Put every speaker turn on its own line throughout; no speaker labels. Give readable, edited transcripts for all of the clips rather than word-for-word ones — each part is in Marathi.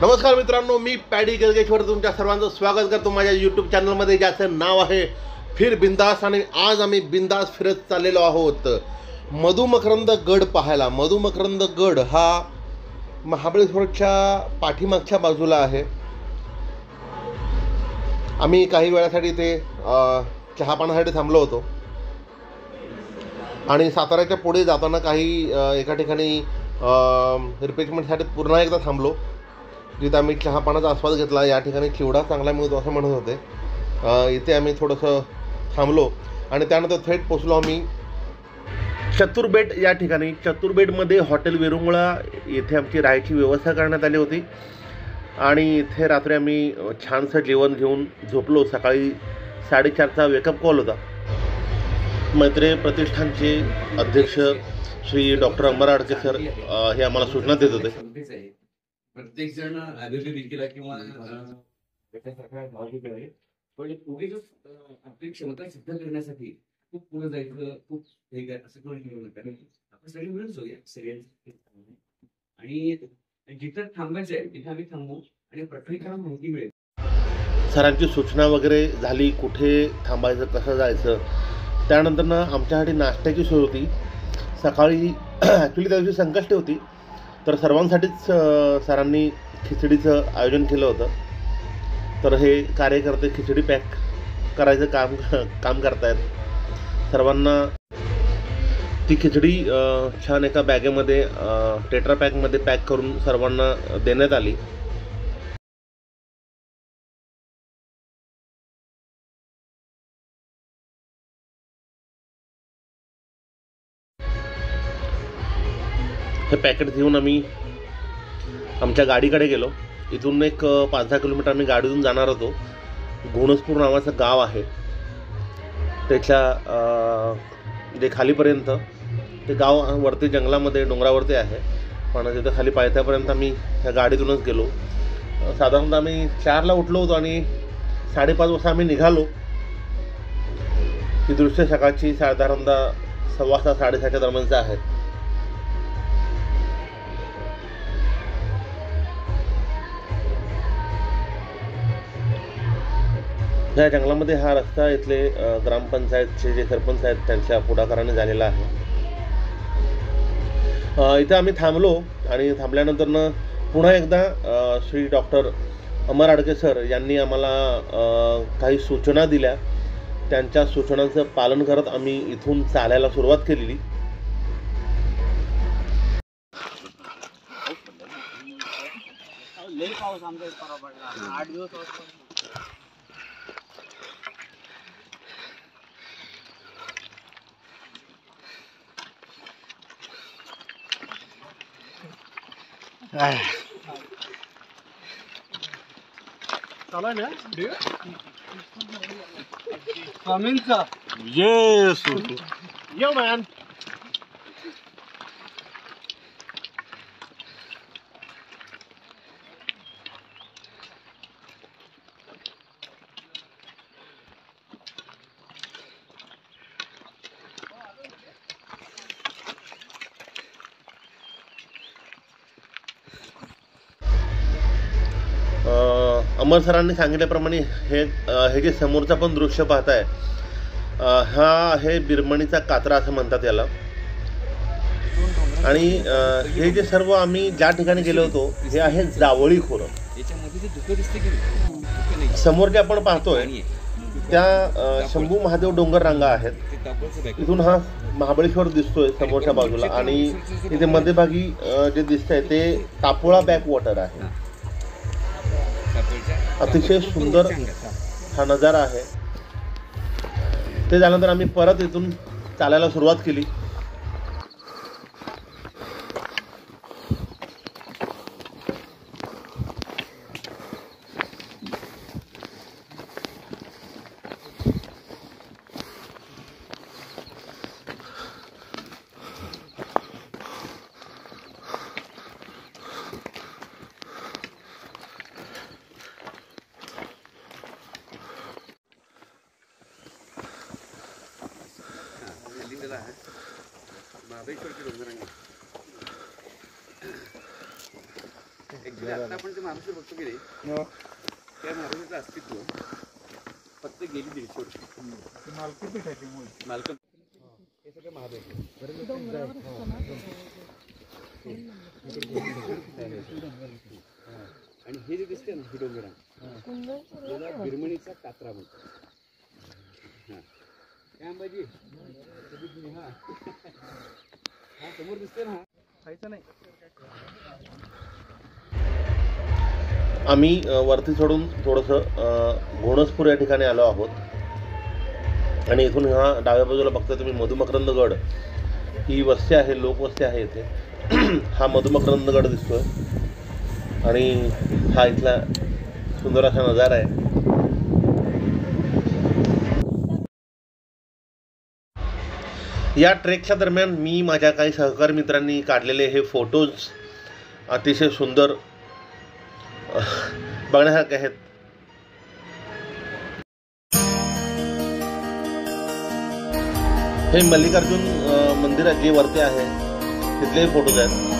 नमस्कार मित्रांनो, मी पॅडी गलगेश्वर तुमच्या सर्वांचं स्वागत करतो माझ्या यूट्यूब चॅनलमध्ये, ज्याचं नाव आहे फिर बिंदास. आणि आज आम्ही बिंदास फिरत चाललेलो आहोत मधुमकरंद गड पाहायला. मधुमकरंद गड हा महाबळेश्वरच्या पाठीमागच्या बाजूला आहे. आम्ही काही वेळासाठी ते चहापाण्यासाठी थांबलो होतो आणि साताऱ्याच्या पुढे जाताना काही एका ठिकाणी रिफ्रेशमेंटसाठी पुन्हा एकदा थांबलो, जिथं आम्ही चहापाण्याचा आस्वाद घेतला. या ठिकाणी चिवडा चांगला मिळतो असं म्हणत होते. इथे आम्ही थोडंसं थांबलो आणि त्यानंतर थेट पोचलो आम्ही चतुर्बेट या ठिकाणी. चतुर्बेटमध्ये हॉटेल वेरुंगळा येथे आमची राहायची व्यवस्था करण्यात आली होती आणि इथे रात्री आम्ही छानसं जेवण घेऊन झोपलो. सकाळी 4:30चा वेकअप कॉल होता. मैत्रेय प्रतिष्ठानचे अध्यक्ष श्री डॉक्टर अमर आडके सर हे आम्हाला सूचना देत होते.
प्रत्येक जण आरोग्य केला किंवा पण आपली क्षमता सिद्ध करण्यासाठी खूप पुढे जायचं, खूप हे असं करून आपण सगळे मिळून जाऊया सगळ्यांचे. आणि जिथं थांबायचं आहे तिथे आम्ही थांबू आणि प्रत्येकाला माहिती मिळेल.
सरांची सूचना वगैरे झाली, कुठे थांबायचं, कसं जायचं. त्यानंतर आमच्यासाठी नाश्त्याची सोय होती. सकाळी ॲक्च्युली त्या दिवशी संकष्टी होती, तर सर्वांसाठीच सरांनी खिचडीचं आयोजन केलं होतं. तर हे कार्यकर्ते खिचडी पॅक करायचं काम करतायत. सर्वांना ती खिचडी छान एका बॅगेमध्ये टेट्रा पॅकमध्ये पॅक करून सर्वांना देण्यात आली. हे पॅकेट घेऊन आम्ही आमच्या गाडीकडे गेलो. इथून एक 5-10 किलोमीटर आम्ही गाडीतून जाणार होतो. घोणसपूर नावाचं गाव आहे, त्याच्या जे खालीपर्यंत ते गाव वरती जंगलामध्ये डोंगरावरती आहे, पण तिथं खाली पायथ्यापर्यंत आम्ही त्या गाडीतूनच गेलो. साधारणतः आम्ही 4ला उठलो होतो आणि 5:30 वाजता आम्ही निघालो. ही दृश्य सकाळची साधारणतः 6:15-6:30च्या दरम्यानचं आहेत. ह्या जंगलामध्ये हा रस्ता इथले ग्रामपंचायतचे जे सरपंच आहेत त्यांच्या पुढाकाराने झालेला आहे. इथं आम्ही थांबलो आणि थांबल्यानंतर पुन्हा एकदा श्री डॉक्टर अमर आडके सर यांनी आम्हाला काही सूचना दिल्या. त्यांच्या सूचनांचं पालन करत आम्ही इथून चालायला सुरुवात केलेली.
चालू आहे ना व्हिडिओ स्वामींचा.
येस यो मॅन. अमर सरांनी सांगितल्याप्रमाणे हे जे समोरचं पण दृश्य पाहताय, हा आहे बिरमणीचा कात्रा असं म्हणतात याला. आणि हे जे सर्व आम्ही ज्या ठिकाणी गेलो होतो हे आहे जावळी खोरं. समोर जे आपण पाहतोय त्या शंभू महादेव डोंगर रांगा आहेत. इथून हा महाबळेश्वर दिसतोय समोरच्या बाजूला आणि इथे मध्यभागी जे दिसतंय ते टापोळा बॅक वॉटर आहे. अतिशय सुंदर हा नजारा आहे. ते झाल्यानंतर आम्ही परत इथून चालायला सुरुवात केली.
ऍक्च्युली आता आपण ते महाराष्ट्र बघतो की नाही, त्या महाराष्ट्राचं अस्तित्व फक्त गेली 150 वर्ष. मालकं हे सगळं महाबळेश्वर आणि हे जे दिसते ना ही डोंगराळ त्याला बिरमणीचा कात्रा म्हणतो. हा काय अंबाजी हा हा समोर दिसते ना, खायचं नाही.
आम्ही वरती चढून थोडंसं घोणसपूर या ठिकाणी आलो आहोत आणि इथून हा डाव्या बाजूला बघता तुम्ही मधुमकरंद गड ही वस्ती आहे, लोकवस्ती आहे इथे. हा मधुमकरंद गड दिसतोय आणि हा इथला सुंदर असा नजारा आहे. या ट्रेकच्या दरम्यान मी माझ्या काही सहकारी मित्रांनी काढलेले हे फोटोज अतिशय सुंदर बघण्यासारखे आहेत. हे मल्लिकार्जुन मंदिर जे वरती आहे तिथले फोटोज आहेत.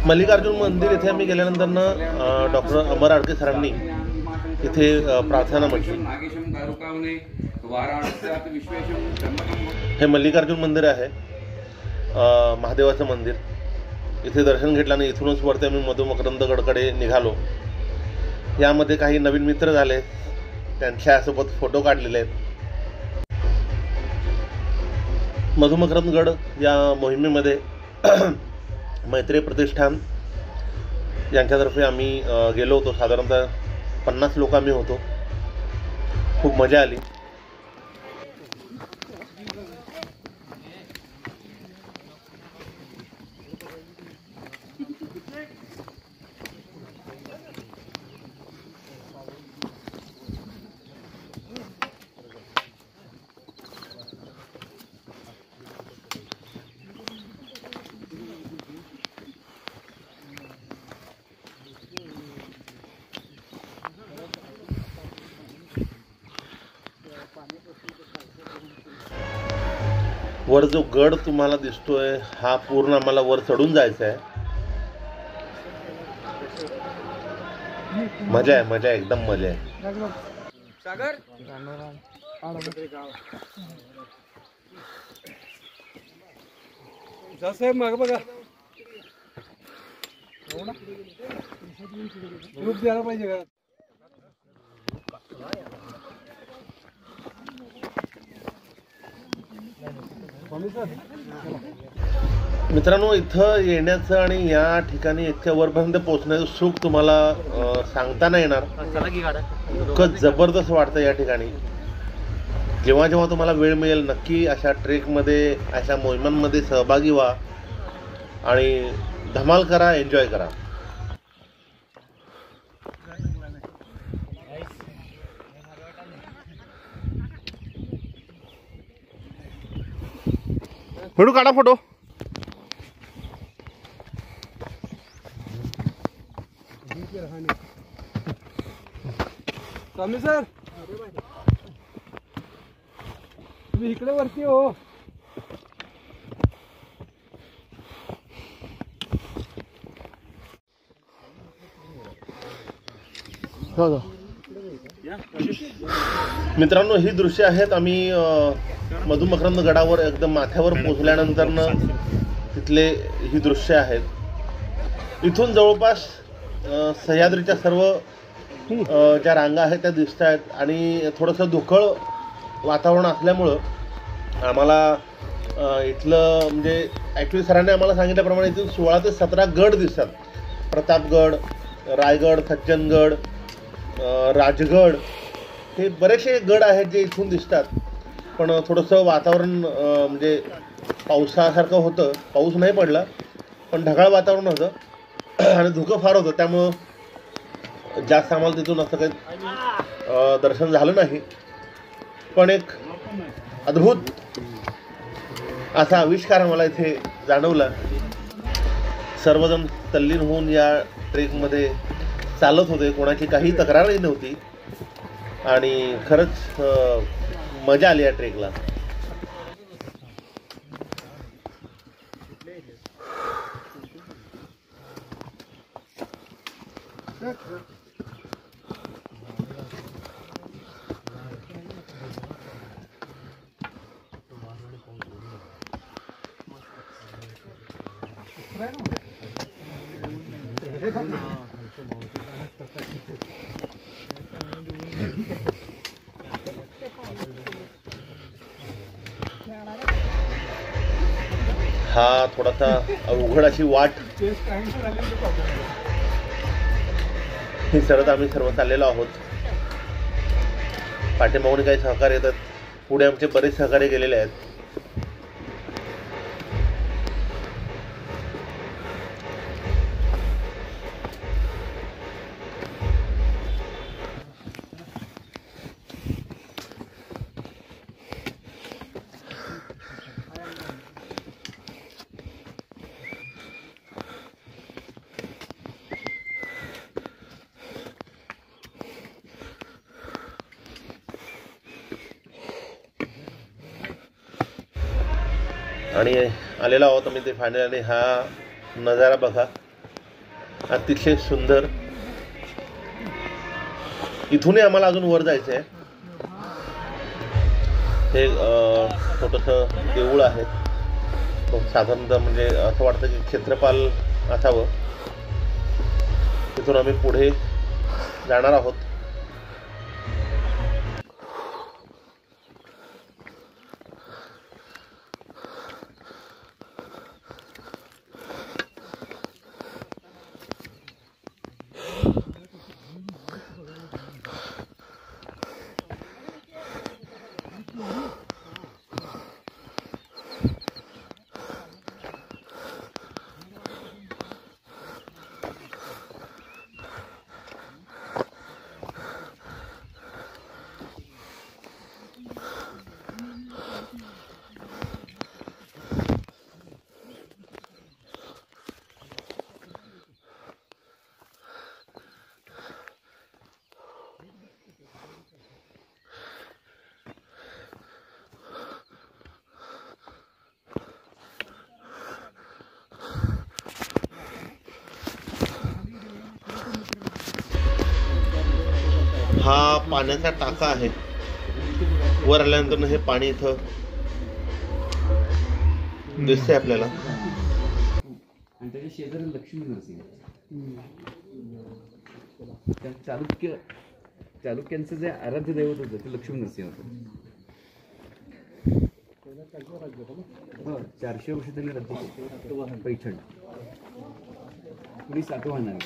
मल्लिकार्जुन मंदिर इथे आम्ही गेल्यानंतर डॉक्टर अमर आडके सरांनी इथे प्रार्थना म्हटली. हे मल्लिकार्जुन मंदिर आहे, महादेवाचं मंदिर. इथे दर्शन घेतलं आणि इथूनच वरती आम्ही मधुमकरंद गडकडे निघालो. यामध्ये काही नवीन मित्र झाले, त्यांच्यासोबत फोटो काढलेले आहेत. मधुमकरंद गड या मोहिमेमध्ये मैत्री प्रतिष्ठान यांच्यातर्फे आम्ही गेलो होतो. साधारणतः 50 लोक आम्ही होतो. खूप मजा आली. वर जो गड तुम्हाला दिसतोय हा पूर्ण आम्हाला वर चढून जायचा आहे. मजा आहे, मजा आहे, एकदम मजा आहे.
सागर साहेब माग बघा ग्रुप द्यायला पाहिजे का
मित्रांनो, इथं येण्याचं आणि या ठिकाणी इतक्या वरपर्यंत पोहोचण्याचं सुख तुम्हाला सांगता नाही येणार. इतकं जबरदस्त वाटतं या ठिकाणी. जेव्हा जेव्हा तुम्हाला वेळ मिळेल नक्की अशा ट्रेकमध्ये, अशा मोहिमांमध्ये सहभागी व्हा आणि धमाल करा, एन्जॉय करा. फोटो काढा, फोटो.
स्वामी सर तुम्ही इकडे वरती हो.
मित्रांनो, ही दृश्य आहेत आम्ही मधुमकरंद गडावर एकदम माथ्यावर पोहोचल्यानंतर तिथले ही दृश्य आहेत. इथून जवळपास सह्याद्रीच्या सर्व ज्या रांगा आहेत त्या दिसत आहेत आणि थोडंसं धुकळ वातावरण असल्यामुळं आम्हाला इथलं म्हणजे ॲक्च्युली सरांनी आम्हाला सांगितल्याप्रमाणे इथून 16 ते 17 गड दिसतात. प्रतापगड, रायगड, सज्जनगड, राजगड, हे बरेचसे गड आहेत जे इथून दिसतात. पण थोडंसं वातावरण म्हणजे पावसासारखं होतं. पाऊस नाही पडला पण ढगाळ वातावरण होतं आणि धुकं फार होतं. त्यामुळं जास्त आम्हाला तिथून असं काही दर्शन झालं नाही. पण एक अद्भुत असा आविष्कार आम्हाला इथे जाणवला. सर्वजण तल्लीन होऊन या ट्रेकमध्ये चालत होते. कोणाची काही तक्रारही नव्हती आणि खरंच मजा आली या ट्रेकला. हा थोडासा अवघड अशी वाट ही सरत आम्ही सर्व चाललेलो आहोत. पाठीमागून काही सहकार्य येतात, पुढे आमचे बरेच सहकार्य गेलेले आहेत. आणि आलेलो आहोत आम्ही ते फायनली. हा नजारा बघा, अतिशय सुंदर. इथूनही आम्हाला अजून वर जायचं आहे. हे छोटंसं देऊळ आहे. साधारणतः म्हणजे असं वाटतं की क्षेत्रपाल असावं. तिथून आम्ही पुढे जाणार आहोत. हा पाण्याचा टाका आहे. वर आल्यानंतर हे पाणी इथं दिसते आपल्याला.
आणि त्याच्या शेजारी लक्ष्मी नरसिंह. चालुक्यांचं जे आराध्य दैवत होतं ते लक्ष्मी नरसिंह होतं. 400 वर्ष त्यांनी राज्य केलं पैठण. पुढे सातवाहन आलं.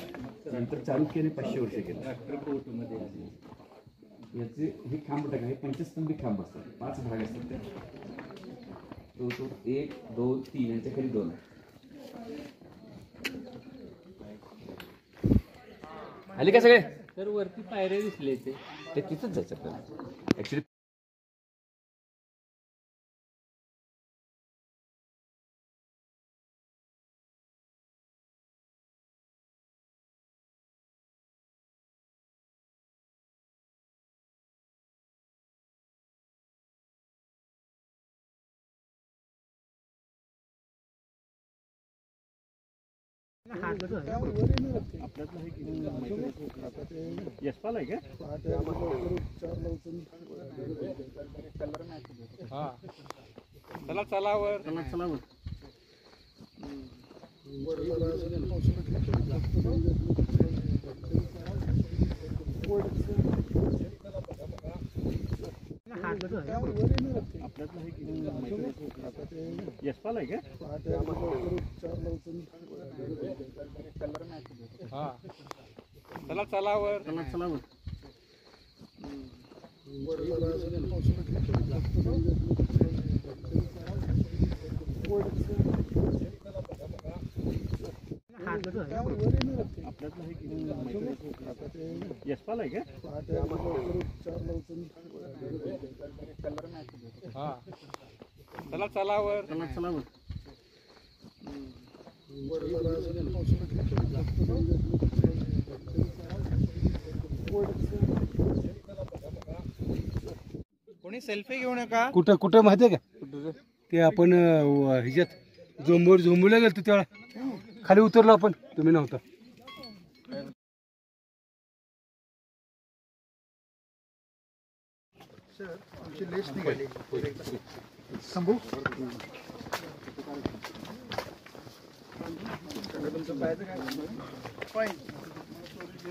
नंतर चालुक्याने 500 वर्ष केलं. याचे हे खांब टाका, हे पंचस्तंभी खांब असतात, 5 भाग असतात ते. 1, 2, 3 यांच्या खाली 2. आले का सगळे?
तर वरती पायऱ्या दिसले ते
तिथंच जायचं आपल्याला ऍक्च्युली.
यशपाल आहे का? चला चलावर यशपाल आहे का? चला चलावर यशपाल आहे का? चला चलावर
कोणी सेल्फी घेऊ नका.
कुठं कुठं माहितीये का? ते आपण ह्याच्यात झोंबूला गेलो तेव्हा खाली उतरलो आपण, तुम्ही नव्हता.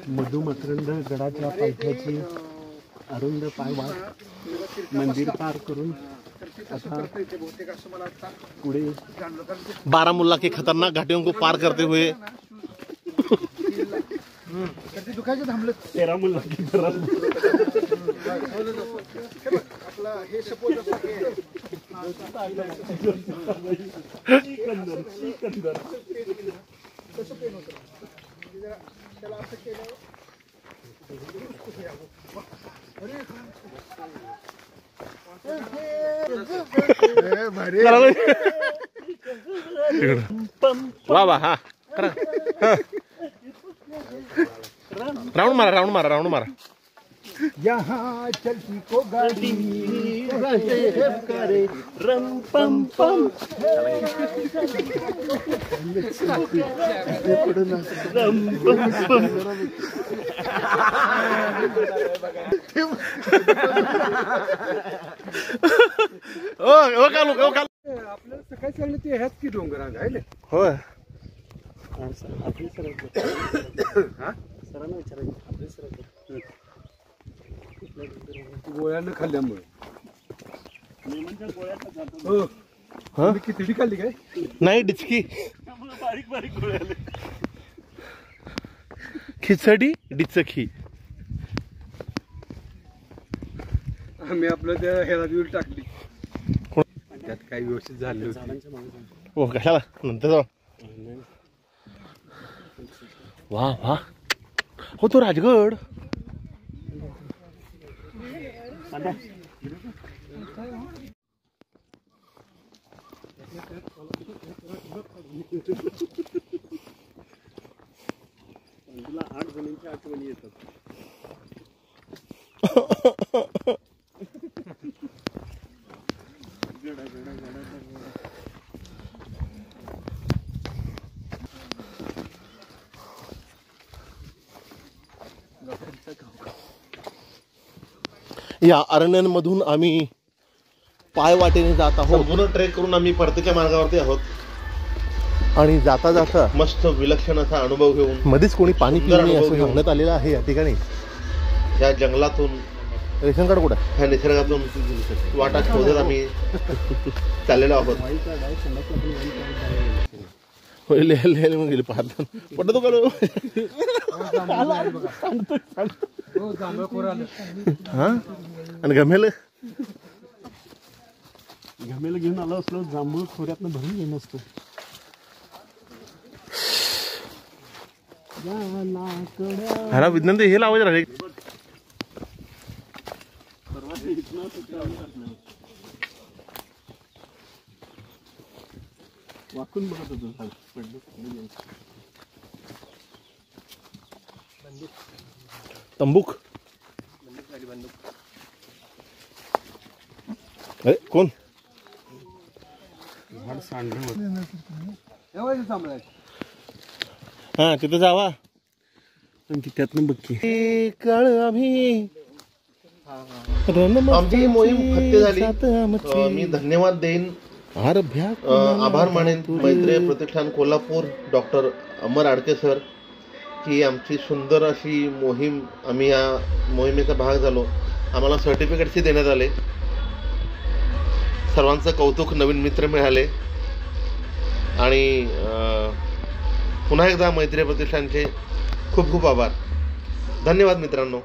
मधुमकरंद गडाच्या पायथ्याची अरुंद पायवाट मंदिर पार करून आता पुढे
बारामुल्ला के खतरनाक घाटियों को पार करते हुए
तेरा मुल्ला की तरफ
वा वा. हा करा. राऊंड मारा.
यहाँ चलती को गाड़ी
करे रम पम पम रम पम पम.
आपल्याला सकाळी सांगलं ते ह्याच की डोंगरांग आहे ना.
होय.
आपली सरांना विचारायचं. आपली सर
गोळ्यानं खाल्ल्यामुळे.
गोळ्याचा
हो, खिचडी खाल्ली काय?
नाही, डिचकी.
बारीक गोळे आले.
खिचडी डिचकी.
आम्ही आपलं त्या ह्याला दिवस टाकली, त्यात काही व्यवस्थित झालं होतं.
हो कशाला नंतर जाऊ. वा वा. हो तो राजगड.
तुला 8 जणांच्या आठवणी येतात.
या अरण्यांमधून आम्ही पायवाटेने जात आहोत. संपूर्ण ट्रेक करून आम्ही परतीच्या मार्गावरती आहोत आणि जाता जाता मस्त विलक्षण असा अनुभव घेऊन मध्येच कोणी पाणी पिऊ नये असं सांगण्यात आलेलं आहे या ठिकाणी. या जंगलातून रेशन कार्ड कुठं ह्या निसर्गातून वाटा शोधत आम्ही चाललेलो आहोत. गेली पाहत पडत तो कालो हा आणि गमेल
घेऊन आलो असलो जांभूळ खोऱ्यातनं भरून घेऊन असतो.
ह्याला विज्ञान हे लावायचं राहिले.
वाकून बघत होतो पडलं.
तंबूक अरे कोण हा तिथं जावा
त्यातनं बघ
काळ आम्ही आमची मोहीम खत्ते झाली. मी धन्यवाद देईन आभार मानेन मैत्रीय प्रतिष्ठान कोल्हापूर डॉक्टर अमर आडके सर की आमची सुंदर अशी मोहीम आम्ही या मोहिमेचा भाग झालो. आम्हाला सर्टिफिकेट्सही देण्यात आले. सर्वांचं कौतुक. नवीन मित्र मिळाले आणि पुन्हा एकदा मैत्रीय प्रतिष्ठानचे खूप खूप आभार. धन्यवाद मित्रांनो.